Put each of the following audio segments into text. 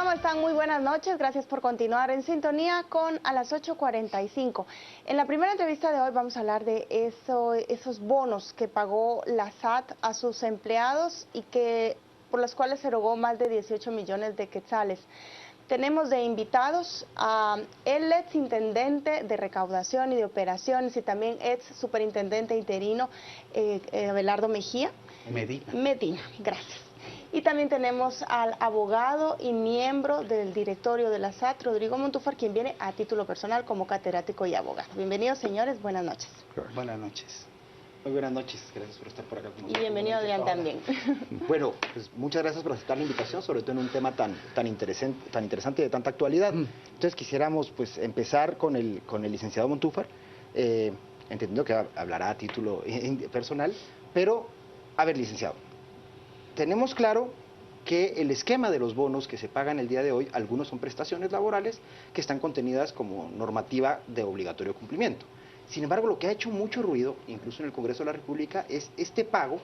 ¿Cómo están? Muy buenas noches. Gracias por continuar en sintonía con A las 8:45. En la primera entrevista de hoy vamos a hablar de esos bonos que pagó la SAT a sus empleados y por los cuales se erogó más de 18 millones de quetzales. Tenemos de invitados a el ex intendente de recaudación y de operaciones y también ex superintendente interino, Abelardo Mejía. Medina, gracias. Y también tenemos al abogado y miembro del directorio de la SAT, Rodrigo Montúfar, quien viene a título personal como catedrático y abogado. Bienvenidos, señores, buenas noches. Buenas noches. Muy buenas noches, gracias por estar por acá con nosotros. Y bienvenido, Adrián, también. Bueno, pues muchas gracias por aceptar la invitación, sobre todo en un tema tan interesante y de tanta actualidad. Entonces quisiéramos pues empezar con el licenciado Montúfar, entendiendo que hablará a título personal, pero, a ver, licenciado, tenemos claro que el esquema de los bonos que se pagan el día de hoy, algunos son prestaciones laborales que están contenidas como normativa de obligatorio cumplimiento. Sin embargo, lo que ha hecho mucho ruido, incluso en el Congreso de la República, es este pago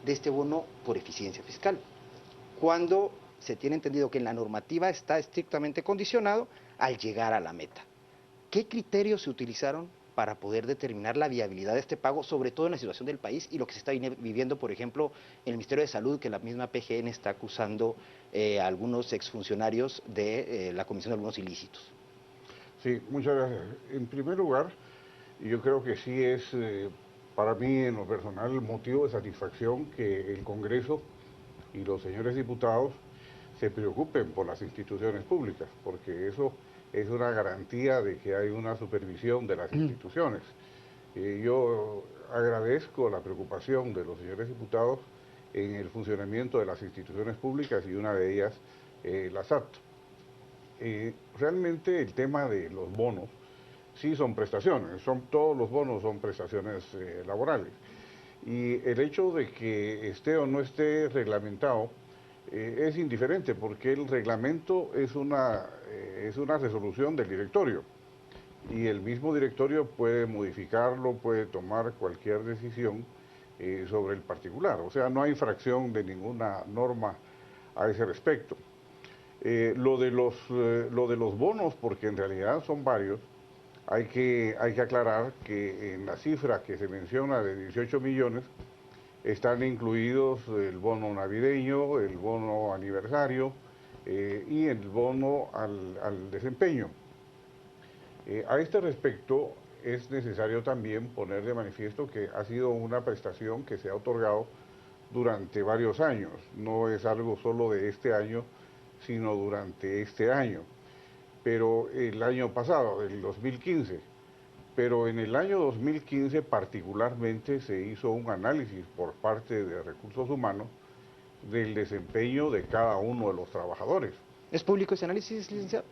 de este bono por eficiencia fiscal, cuando se tiene entendido que en la normativa está estrictamente condicionado al llegar a la meta. ¿Qué criterios se utilizaron para poder determinar la viabilidad de este pago, sobre todo en la situación del país y lo que se está viviendo, por ejemplo, en el Ministerio de Salud, que la misma PGN está acusando a algunos exfuncionarios de la comisión de algunos ilícitos? Sí, muchas gracias. En primer lugar, yo creo que sí es para mí en lo personal motivo de satisfacción que el Congreso y los señores diputados se preocupen por las instituciones públicas, porque eso es una garantía de que hay una supervisión de las instituciones. Yo agradezco la preocupación de los señores diputados en el funcionamiento de las instituciones públicas y una de ellas la SAT. Realmente el tema de los bonos sí son prestaciones, todos los bonos son prestaciones laborales. Y el hecho de que esté o no esté reglamentado es indiferente, porque el reglamento es una resolución del directorio. Y el mismo directorio puede modificarlo, puede tomar cualquier decisión sobre el particular. O sea, no hay infracción de ninguna norma a ese respecto. Lo de los bonos, porque en realidad son varios, hay que aclarar que en la cifra que se menciona de 18 millones están incluidos el bono navideño, el bono aniversario y el bono al desempeño. A este respecto es necesario también poner de manifiesto que ha sido una prestación que se ha otorgado durante varios años, no es algo solo de este año, sino durante este año, pero el año pasado, el 2015, pero en el año 2015 particularmente se hizo un análisis por parte de Recursos Humanos del desempeño de cada uno de los trabajadores. ¿Es público ese análisis, licenciado?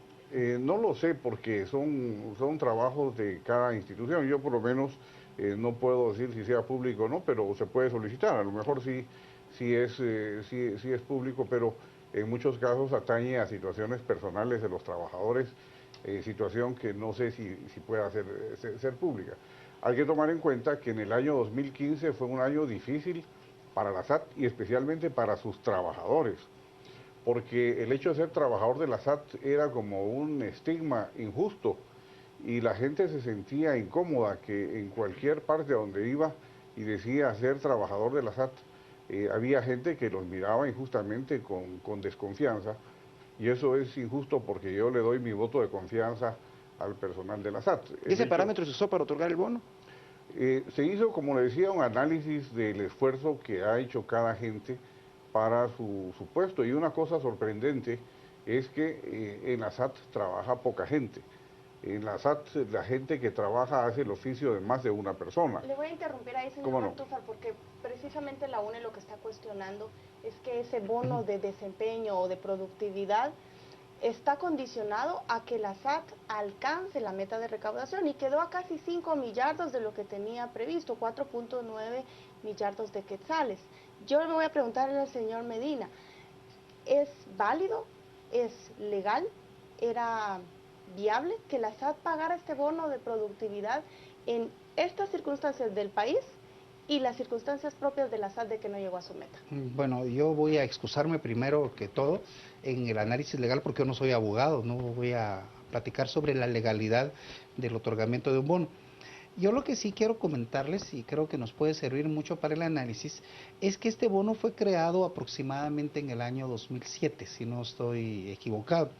No lo sé porque son trabajos de cada institución. Yo por lo menos no puedo decir si sea público o no, pero se puede solicitar. A lo mejor sí es público, pero en muchos casos atañe a situaciones personales de los trabajadores, situación que no sé si pueda ser pública. Hay que tomar en cuenta que en el año 2015 fue un año difícil para la SAT y especialmente para sus trabajadores, porque el hecho de ser trabajador de la SAT era como un estigma injusto y la gente se sentía incómoda que en cualquier parte donde iba y decía ser trabajador de la SAT, había gente que los miraba injustamente con desconfianza, y eso es injusto porque yo le doy mi voto de confianza al personal de la SAT. ¿Y ese parámetro se usó para otorgar el bono? Se hizo, como le decía, un análisis del esfuerzo que ha hecho cada gente para su puesto, y una cosa sorprendente es que en la SAT trabaja poca gente. En la SAT la gente que trabaja hace el oficio de más de una persona. Le voy a interrumpir ahí, señor Montúfar, porque precisamente la UNE lo que está cuestionando es que ese bono de desempeño o de productividad está condicionado a que la SAT alcance la meta de recaudación y quedó a casi 5 millardos de lo que tenía previsto, 4.9 millardos de quetzales. Yo le voy a preguntarle al señor Medina, ¿es válido? ¿Es legal? ¿Era viable que la SAT pagara este bono de productividad en estas circunstancias del país y las circunstancias propias de la SAT de que no llegó a su meta? Bueno, yo voy a excusarme primero que todo en el análisis legal porque yo no soy abogado, no voy a platicar sobre la legalidad del otorgamiento de un bono. Yo lo que sí quiero comentarles, y creo que nos puede servir mucho para el análisis, es que este bono fue creado aproximadamente en el año 2007, si no estoy equivocado.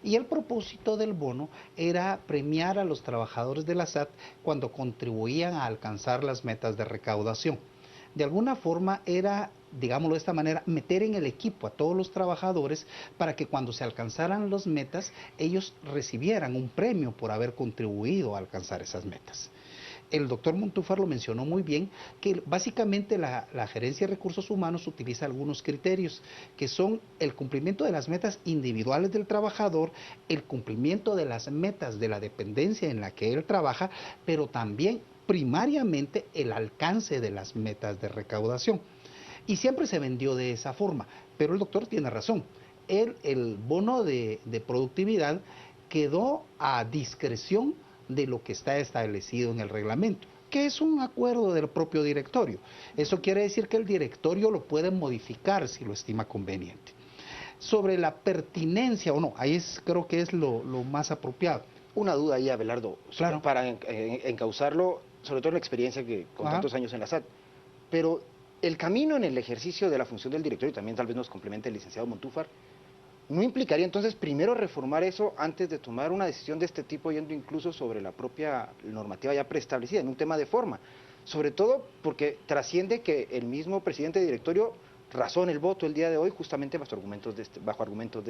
Y el propósito del bono era premiar a los trabajadores de la SAT cuando contribuían a alcanzar las metas de recaudación. De alguna forma era, digámoslo de esta manera, meter en el equipo a todos los trabajadores para que cuando se alcanzaran las metas, ellos recibieran un premio por haber contribuido a alcanzar esas metas. El doctor Montúfar lo mencionó muy bien, que básicamente la Gerencia de Recursos Humanos utiliza algunos criterios, que son el cumplimiento de las metas individuales del trabajador, el cumplimiento de las metas de la dependencia en la que él trabaja, pero también primariamente el alcance de las metas de recaudación. Y siempre se vendió de esa forma, pero el doctor tiene razón. El bono de productividad quedó a discreción de lo que está establecido en el reglamento, que es un acuerdo del propio directorio. Eso quiere decir que el directorio lo puede modificar si lo estima conveniente. Sobre la pertinencia o no, ahí creo que es lo más apropiado. Una duda ahí, Abelardo, claro, para encauzarlo, sobre todo en la experiencia que con tantos años en la SAT, pero el camino en el ejercicio de la función del directorio, también tal vez nos complemente el licenciado Montúfar, ¿no implicaría entonces primero reformar eso antes de tomar una decisión de este tipo, yendo incluso sobre la propia normativa ya preestablecida, en un tema de forma? Sobre todo porque trasciende que el mismo presidente de directorio razone el voto el día de hoy justamente bajo argumentos de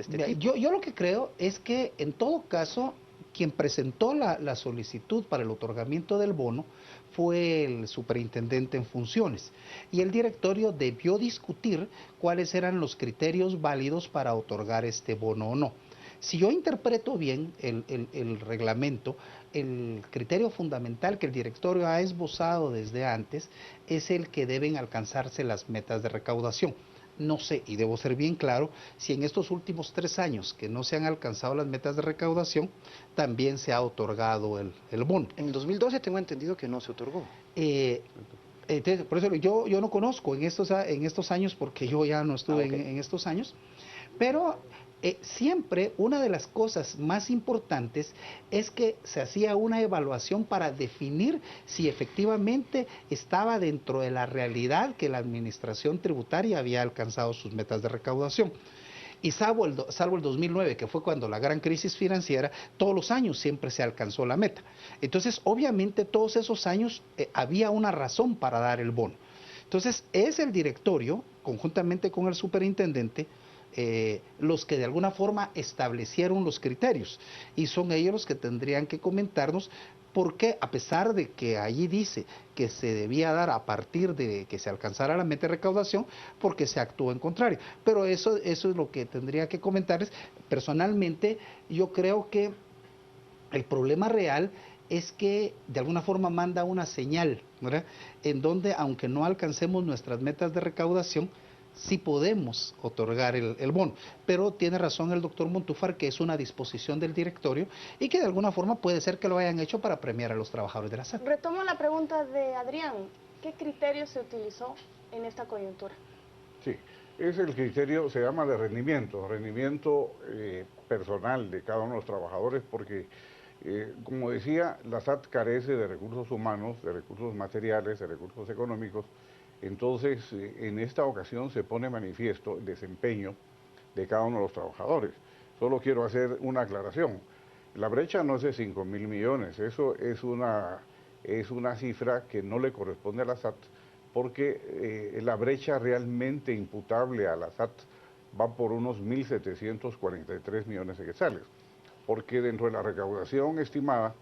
este tipo. Yo lo que creo es que en todo caso quien presentó la solicitud para el otorgamiento del bono fue el superintendente en funciones y el directorio debió discutir cuáles eran los criterios válidos para otorgar este bono o no. Si yo interpreto bien el reglamento, el criterio fundamental que el directorio ha esbozado desde antes es el que deben alcanzarse las metas de recaudación. No sé, y debo ser bien claro, si en estos últimos 3 años que no se han alcanzado las metas de recaudación, también se ha otorgado el bono. En el 2012 tengo entendido que no se otorgó. Por eso yo no conozco en estos años, porque yo ya no estuve en estos años, pero siempre una de las cosas más importantes es que se hacía una evaluación para definir si efectivamente estaba dentro de la realidad que la administración tributaria había alcanzado sus metas de recaudación. Y salvo el 2009, que fue cuando la gran crisis financiera, todos los años siempre se alcanzó la meta. Entonces, obviamente, todos esos años había una razón para dar el bono. Entonces, es el directorio, conjuntamente con el superintendente, los que de alguna forma establecieron los criterios, y son ellos los que tendrían que comentarnos por qué, a pesar de que allí dice que se debía dar a partir de que se alcanzara la meta de recaudación, porque se actuó en contrario. Pero eso es lo que tendría que comentarles. Personalmente, yo creo que el problema real es que de alguna forma manda una señal, ¿verdad?, en donde aunque no alcancemos nuestras metas de recaudación, sí podemos otorgar el bono. Pero tiene razón el doctor Montúfar que es una disposición del directorio y que de alguna forma puede ser que lo hayan hecho para premiar a los trabajadores de la SAT. Retomo la pregunta de Adrián. ¿Qué criterio se utilizó en esta coyuntura? Sí, es el criterio, se llama de rendimiento personal de cada uno de los trabajadores, porque como decía, la SAT carece de recursos humanos, de recursos materiales, de recursos económicos. Entonces, en esta ocasión se pone manifiesto el desempeño de cada uno de los trabajadores. Solo quiero hacer una aclaración. La brecha no es de 5.000 millones, eso es una cifra que no le corresponde a la SAT, porque la brecha realmente imputable a la SAT va por unos 1.743 millones de quetzales, porque dentro de la recaudación estimada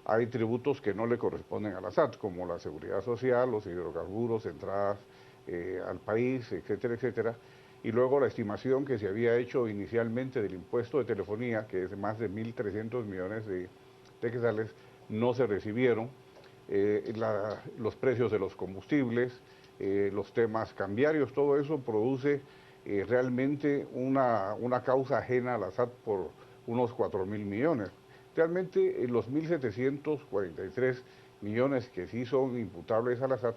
hay tributos que no le corresponden a la SAT, como la seguridad social, los hidrocarburos, entradas al país, etcétera, etcétera. Y luego la estimación que se había hecho inicialmente del impuesto de telefonía, que es de más de 1.300 millones de quetzales, no se recibieron. Los precios de los combustibles, los temas cambiarios, todo eso produce realmente una causa ajena a la SAT por unos 4.000 millones. Realmente los 1.743 millones que sí son imputables a la SAT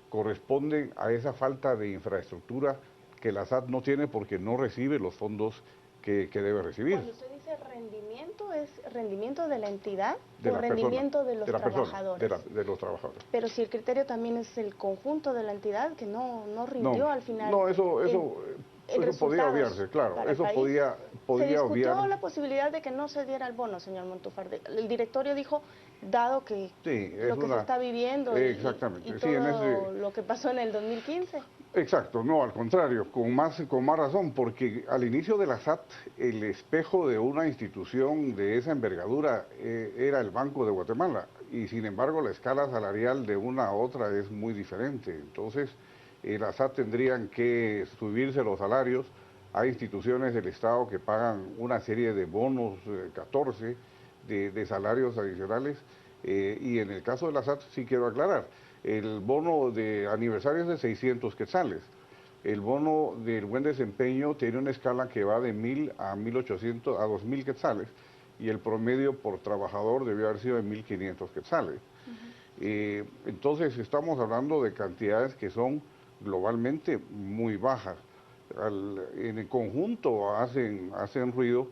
corresponden a esa falta de infraestructura que la SAT no tiene porque no recibe los fondos que debe recibir. Cuando usted dice rendimiento, ¿es rendimiento de la entidad De o la rendimiento persona, de los de la persona, trabajadores? de los trabajadores. Pero si el criterio también es el conjunto de la entidad, que no rindió No, al final. no, eso podía Resultados obviarse, claro, para el eso país. podía Se discutió obviar. la posibilidad de que no se diera el bono, señor Montúfar. El directorio dijo, dado que Sí, lo que se está viviendo exactamente, y sí, todo lo que pasó en el 2015. Exacto, no, al contrario, con más razón, porque al inicio de la SAT, el espejo de una institución de esa envergadura era el Banco de Guatemala, y sin embargo la escala salarial de una a otra es muy diferente. Entonces, la SAT tendrían que subirse los salarios a instituciones del Estado que pagan una serie de bonos, 14, de salarios adicionales, y en el caso de la SAT sí quiero aclarar, el bono de aniversario es de 600 quetzales. El bono del buen desempeño tiene una escala que va de 1.000 a 1.800 a 2.000 quetzales y el promedio por trabajador debió haber sido de 1.500 quetzales. Entonces estamos hablando de cantidades que son globalmente muy bajas. En el conjunto hacen ruido,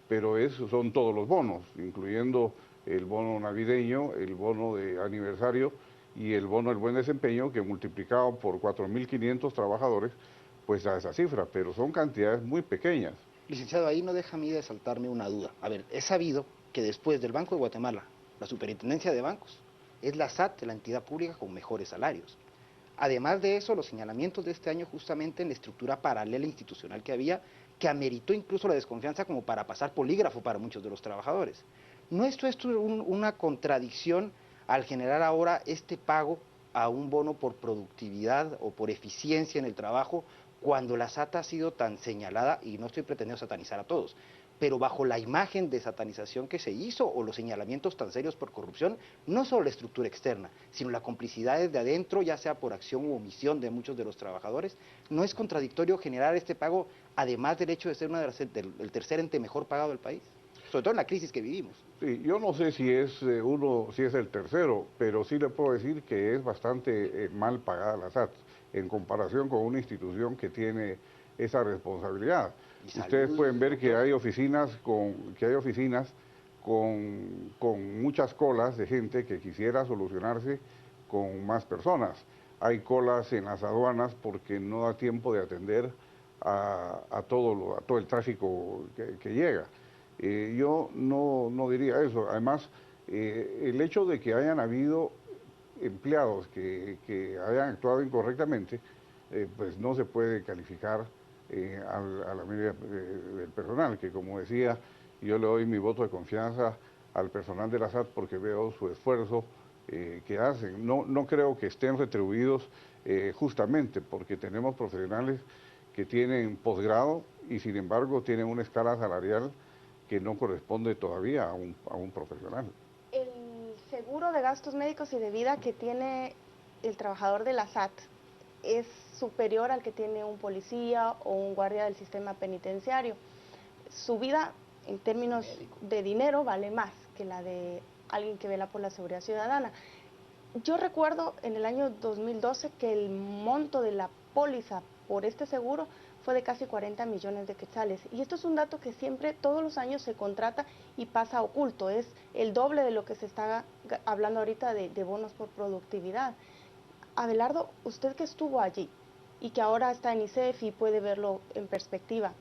pero son todos los bonos, incluyendo el bono navideño, el bono de aniversario y el bono del buen desempeño, que multiplicado por 4.500 trabajadores, pues da esa cifra, pero son cantidades muy pequeñas. Licenciado, ahí no deja a mí de saltarme una duda. A ver, es sabido que después del Banco de Guatemala, la Superintendencia de Bancos, es la SAT la entidad pública con mejores salarios. Además de eso, los señalamientos de este año justamente en la estructura paralela institucional que había, que ameritó incluso la desconfianza como para pasar polígrafo para muchos de los trabajadores. ¿No es esto una contradicción al generar ahora este pago a un bono por productividad o por eficiencia en el trabajo cuando la SAT ha sido tan señalada, y no estoy pretendiendo satanizar a todos, pero bajo la imagen de satanización que se hizo o los señalamientos tan serios por corrupción, no solo la estructura externa, sino la complicidad desde adentro, ya sea por acción u omisión de muchos de los trabajadores? ¿No es contradictorio generar este pago, además del hecho de ser el tercer ente mejor pagado del país? Sobre todo en la crisis que vivimos. Sí, yo no sé si es si es el tercero, pero sí le puedo decir que es bastante mal pagada la SAT en comparación con una institución que tiene esa responsabilidad. Ustedes pueden ver que hay oficinas con muchas colas de gente que quisiera solucionarse con más personas. Hay colas en las aduanas porque no da tiempo de atender a todo el tráfico que llega. Yo no diría eso. Además, el hecho de que hayan habido empleados que hayan actuado incorrectamente, pues no se puede calificar a la media del personal, que como decía, yo le doy mi voto de confianza al personal de la SAT porque veo su esfuerzo que hacen. No creo que estén retribuidos justamente porque tenemos profesionales que tienen posgrado y sin embargo tienen una escala salarial que no corresponde todavía a un profesional. El seguro de gastos médicos y de vida que tiene el trabajador de la SAT es superior al que tiene un policía o un guardia del sistema penitenciario. Su vida, en términos de dinero, vale más que la de alguien que vela por la seguridad ciudadana. Yo recuerdo en el año 2012 que el monto de la póliza por este seguro fue de casi 40 millones de quetzales. Y esto es un dato que siempre, todos los años se contrata y pasa oculto. Es el doble de lo que se está hablando ahorita de bonos por productividad. Abelardo, usted que estuvo allí y que ahora está en ISEF y puede verlo en perspectiva,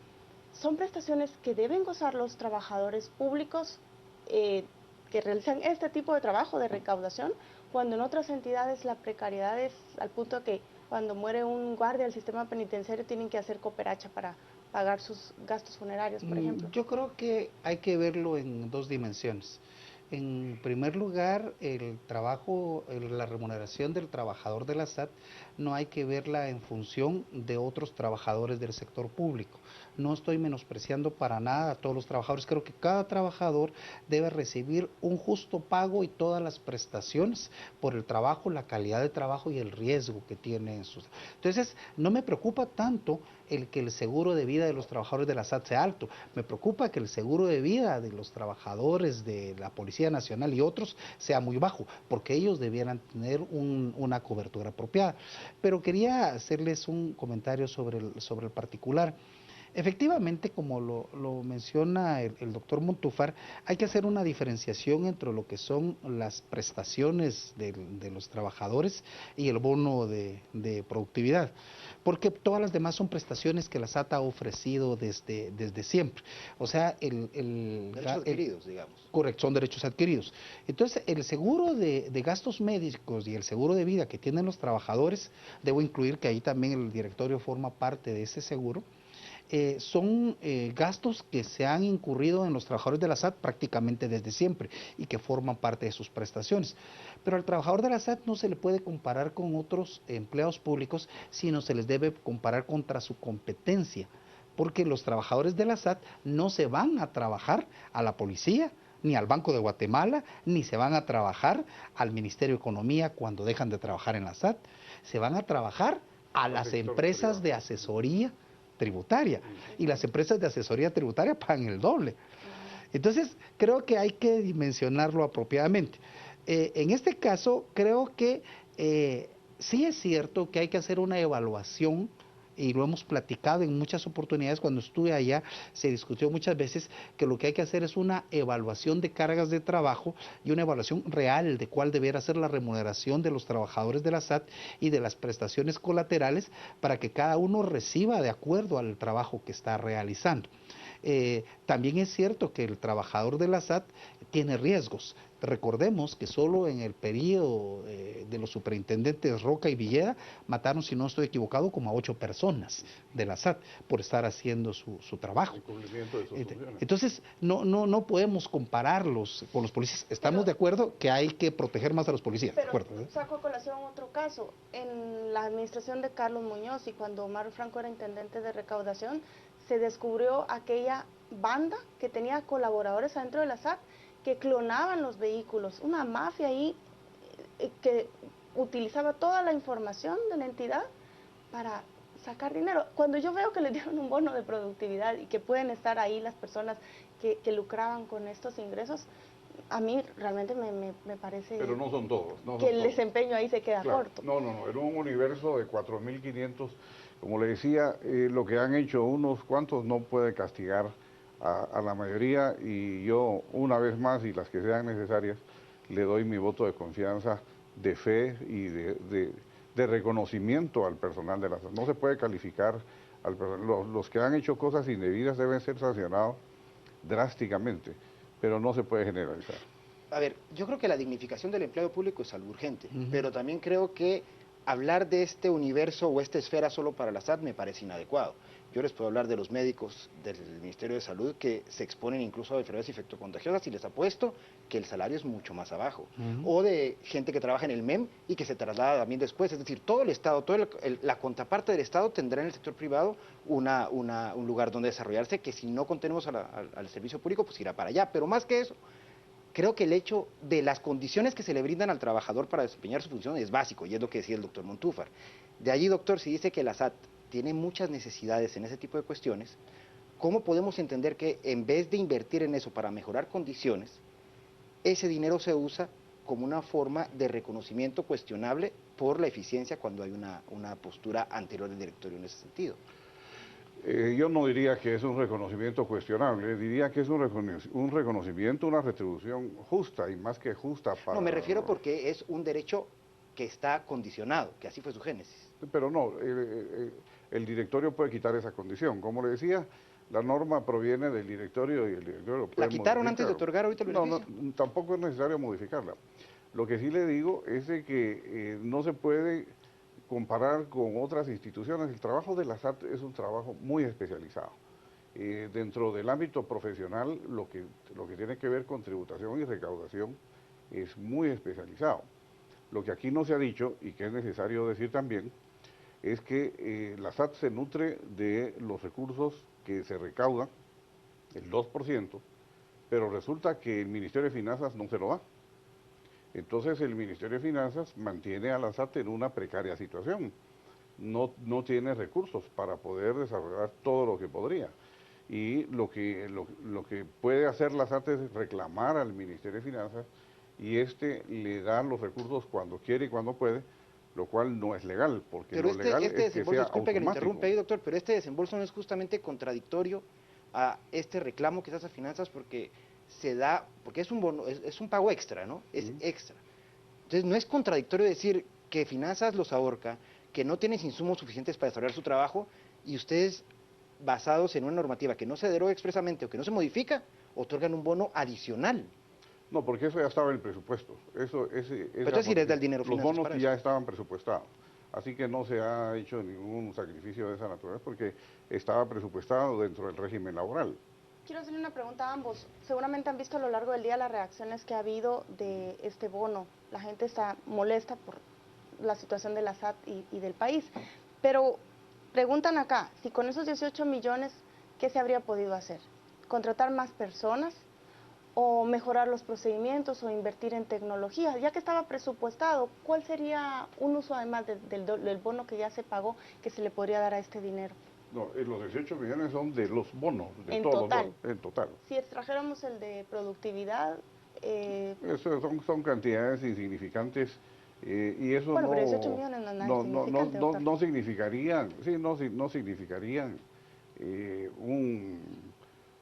¿son prestaciones que deben gozar los trabajadores públicos que realizan este tipo de trabajo de recaudación, cuando en otras entidades la precariedad es al punto de que cuando muere un guardia del sistema penitenciario tienen que hacer cooperacha para pagar sus gastos funerarios, por ejemplo? Yo creo que hay que verlo en dos dimensiones. En primer lugar, la remuneración del trabajador de la SAT no hay que verla en función de otros trabajadores del sector público. No estoy menospreciando para nada a todos los trabajadores, creo que cada trabajador debe recibir un justo pago y todas las prestaciones por el trabajo, la calidad de trabajo y el riesgo que tiene en sus... Entonces, no me preocupa tanto el que el seguro de vida de los trabajadores de la SAT sea alto, me preocupa que el seguro de vida de los trabajadores de la Policía Nacional y otros sea muy bajo, porque ellos debieran tener una cobertura apropiada. Pero quería hacerles un comentario sobre el particular. Efectivamente, como lo menciona el doctor Montúfar, hay que hacer una diferenciación entre lo que son las prestaciones de los trabajadores y el bono de productividad, porque todas las demás son prestaciones que la SAT ha ofrecido desde siempre. O sea, derechos adquiridos, digamos. Correcto, son derechos adquiridos. Entonces, el seguro de gastos médicos y el seguro de vida que tienen los trabajadores, debo incluir que ahí también el directorio forma parte de ese seguro, son gastos que se han incurrido en los trabajadores de la SAT prácticamente desde siempre y que forman parte de sus prestaciones. Pero al trabajador de la SAT no se le puede comparar con otros empleados públicos, sino se les debe comparar contra su competencia, porque los trabajadores de la SAT no se van a trabajar a la policía, ni al Banco de Guatemala, ni se van a trabajar al Ministerio de Economía cuando dejan de trabajar en la SAT, se van a trabajar a las empresas de asesoría tributaria, y las empresas de asesoría tributaria pagan el doble. Entonces, creo que hay que dimensionarlo apropiadamente. En este caso, creo que sí es cierto que hay que hacer una evaluación, y lo hemos platicado en muchas oportunidades. Cuando estuve allá se discutió muchas veces que lo que hay que hacer es una evaluación de cargas de trabajo y una evaluación real de cuál debería ser la remuneración de los trabajadores de la SAT y de las prestaciones colaterales para que cada uno reciba de acuerdo al trabajo que está realizando. También es cierto que el trabajador de la SAT tiene riesgos. Recordemos que solo en el periodo de los superintendentes Roca y Villeda mataron, si no estoy equivocado, como a 8 personas de la SAT por estar haciendo su trabajo. Entonces, no podemos compararlos con los policías. Estamos de acuerdo que hay que proteger más a los policías. Pero saco a colación otro caso. En la administración de Carlos Muñoz y cuando Omar Franco era intendente de recaudación, se descubrió aquella banda que tenía colaboradores adentro de la SAT que clonaban los vehículos, una mafia ahí que utilizaba toda la información de la entidad para sacar dinero. Cuando yo veo que les dieron un bono de productividad y que pueden estar ahí las personas que lucraban con estos ingresos, a mí realmente me parece pero no son todos, que el desempeño ahí se queda corto. No, en un universo de 4.500, como le decía, lo que han hecho unos cuantos no puede castigar a la mayoría, y yo una vez más, y las que sean necesarias, le doy mi voto de confianza, de fe y de reconocimiento al personal de la SAT. No se puede calificar al personal. Los que han hecho cosas indebidas deben ser sancionados drásticamente, pero no se puede generalizar. A ver, yo creo que la dignificación del empleado público es algo urgente, pero también creo que hablar de este universo o esta esfera solo para la SAT me parece inadecuado. Yo les puedo hablar de los médicos del Ministerio de Salud que se exponen incluso a enfermedades infectocontagiosas y les apuesto que el salario es mucho más abajo. O de gente que trabaja en el MEM y que se traslada también después. Es decir, todo el Estado, la contraparte del Estado tendrá en el sector privado un lugar donde desarrollarse, que si no contenemos al servicio público, pues irá para allá. Pero más que eso, creo que el hecho de las condiciones que se le brindan al trabajador para desempeñar su función es básico, y es lo que decía el doctor Montúfar. De allí, doctor, si dice que la SAT tiene muchas necesidades en ese tipo de cuestiones, ¿cómo podemos entender que en vez de invertir en eso para mejorar condiciones, ese dinero se usa como una forma de reconocimiento cuestionable por la eficiencia cuando hay una postura anterior del directorio en ese sentido? Yo no diría que es un reconocimiento cuestionable, diría que es un reconocimiento, una retribución justa, y más que justa para... No, me refiero porque es un derecho que está condicionado, que así fue su génesis. Pero no, el directorio puede quitar esa condición. Como le decía, la norma proviene del directorio y el directorio puede ¿La quitaron modificar. Antes de otorgar ahorita el beneficio? No, tampoco es necesario modificarla. Lo que sí le digo es de que no se puede comparar con otras instituciones. El trabajo de la SAT es un trabajo muy especializado. Dentro del ámbito profesional, lo que tiene que ver con tributación y recaudación es muy especializado. Lo que aquí no se ha dicho, y que es necesario decir también, es que la SAT se nutre de los recursos que se recaudan, el 2%, pero resulta que el Ministerio de Finanzas no se lo da. Entonces el Ministerio de Finanzas mantiene a la SAT en una precaria situación. No tiene recursos para poder desarrollar todo lo que podría. Y lo que puede hacer la SAT es reclamar al Ministerio de Finanzas y le da los recursos cuando quiere y cuando puede, lo cual no es legal, porque Pero lo legal es que sea disculpe que lo automático. interrumpa ahí, doctor, pero este desembolso no es justamente contradictorio a este reclamo que se hace a finanzas porque porque es un bono, es un pago extra, ¿no? Es extra. Entonces no es contradictorio decir que finanzas los ahorca, que no tienes insumos suficientes para desarrollar su trabajo y ustedes, basados en una normativa que no se deroga expresamente o que no se modifica, otorgan un bono adicional. No, porque eso ya estaba en el presupuesto. Entonces sí les da el dinero los finanzas bonos para ya eso. estaban presupuestados. Así que no se ha hecho ningún sacrificio de esa naturaleza porque estaba presupuestado dentro del régimen laboral. Quiero hacerle una pregunta a ambos. Seguramente han visto a lo largo del día las reacciones que ha habido de este bono. La gente está molesta por la situación de la SAT y del país. Pero preguntan acá, si con esos 18 millones, ¿qué se habría podido hacer? ¿Contratar más personas? ¿O mejorar los procedimientos o invertir en tecnología? Ya que estaba presupuestado, ¿cuál sería un uso además del bono que ya se pagó que se le podría dar a este dinero? No, los 18 millones son de los bonos, de En todos total. los bonos, en total. Si extrajéramos el de productividad, Eso son cantidades insignificantes y eso bueno, pero 18 millones no es nada insignificante, doctor. no significarían, no significarían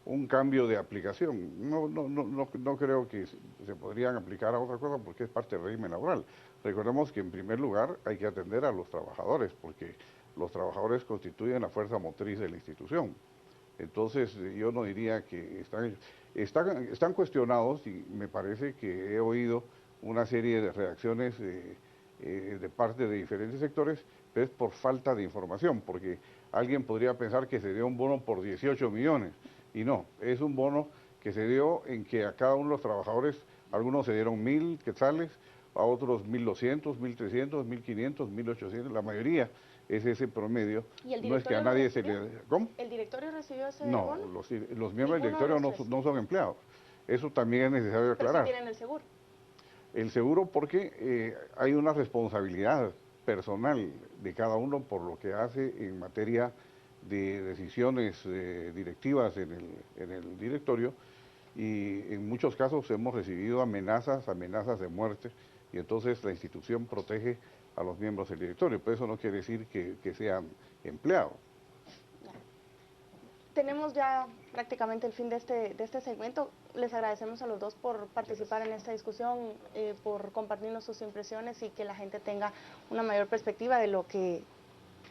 un cambio de aplicación. No creo que se podrían aplicar a otra cosa porque es parte del régimen laboral. Recordemos que en primer lugar hay que atender a los trabajadores porque los trabajadores constituyen la fuerza motriz de la institución. Entonces yo no diría que están cuestionados y me parece que he oído una serie de reacciones de parte de diferentes sectores, pero es por falta de información, porque alguien podría pensar que se dio un bono por 18 millones y no, es un bono que se dio en que a cada uno de los trabajadores, algunos se dieron 1.000 quetzales, a otros 1.200, 1.300, 1.500, 1.800, la mayoría es ese promedio. ¿Y el no es que a nadie se le... ¿Cómo? ¿El directorio recibió ese No, bono? los miembros del directorio no son empleados. Eso también es necesario aclarar. Pero sí tienen el seguro. El seguro porque hay una responsabilidad personal de cada uno por lo que hace en materia de decisiones directivas en el directorio y en muchos casos hemos recibido amenazas de muerte y entonces la institución protege a los miembros del directorio, pero eso no quiere decir que sean empleados. Tenemos ya prácticamente el fin de este segmento. Les agradecemos a los dos por participar en esta discusión, por compartirnos sus impresiones y que la gente tenga una mayor perspectiva de lo que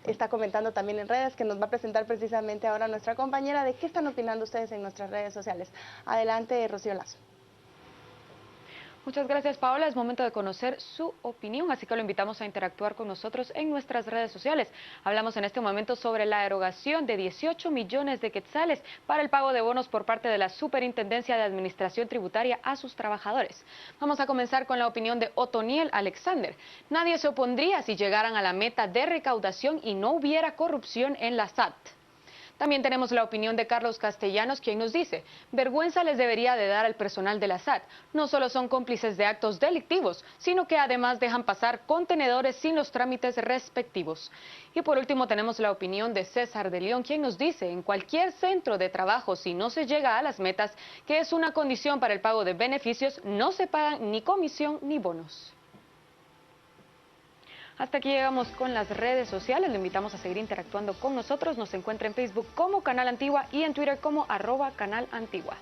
está comentando también en redes, que nos va a presentar precisamente ahora nuestra compañera de qué están opinando ustedes en nuestras redes sociales. Adelante, Rocío Lazo. Muchas gracias, Paola. Es momento de conocer su opinión, así que lo invitamos a interactuar con nosotros en nuestras redes sociales. Hablamos en este momento sobre la erogación de 18 millones de quetzales para el pago de bonos por parte de la Superintendencia de Administración Tributaria a sus trabajadores. Vamos a comenzar con la opinión de Otoniel Alexander. Nadie se opondría si llegaran a la meta de recaudación y no hubiera corrupción en la SAT. También tenemos la opinión de Carlos Castellanos, quien nos dice, vergüenza les debería de dar al personal de la SAT. No solo son cómplices de actos delictivos, sino que además dejan pasar contenedores sin los trámites respectivos. Y por último tenemos la opinión de César de León, quien nos dice, en cualquier centro de trabajo, si no se llega a las metas, que es una condición para el pago de beneficios, no se pagan ni comisión ni bonos. Hasta aquí llegamos con las redes sociales. Le invitamos a seguir interactuando con nosotros. Nos encuentra en Facebook como Canal Antigua y en Twitter como @Canal Antigua.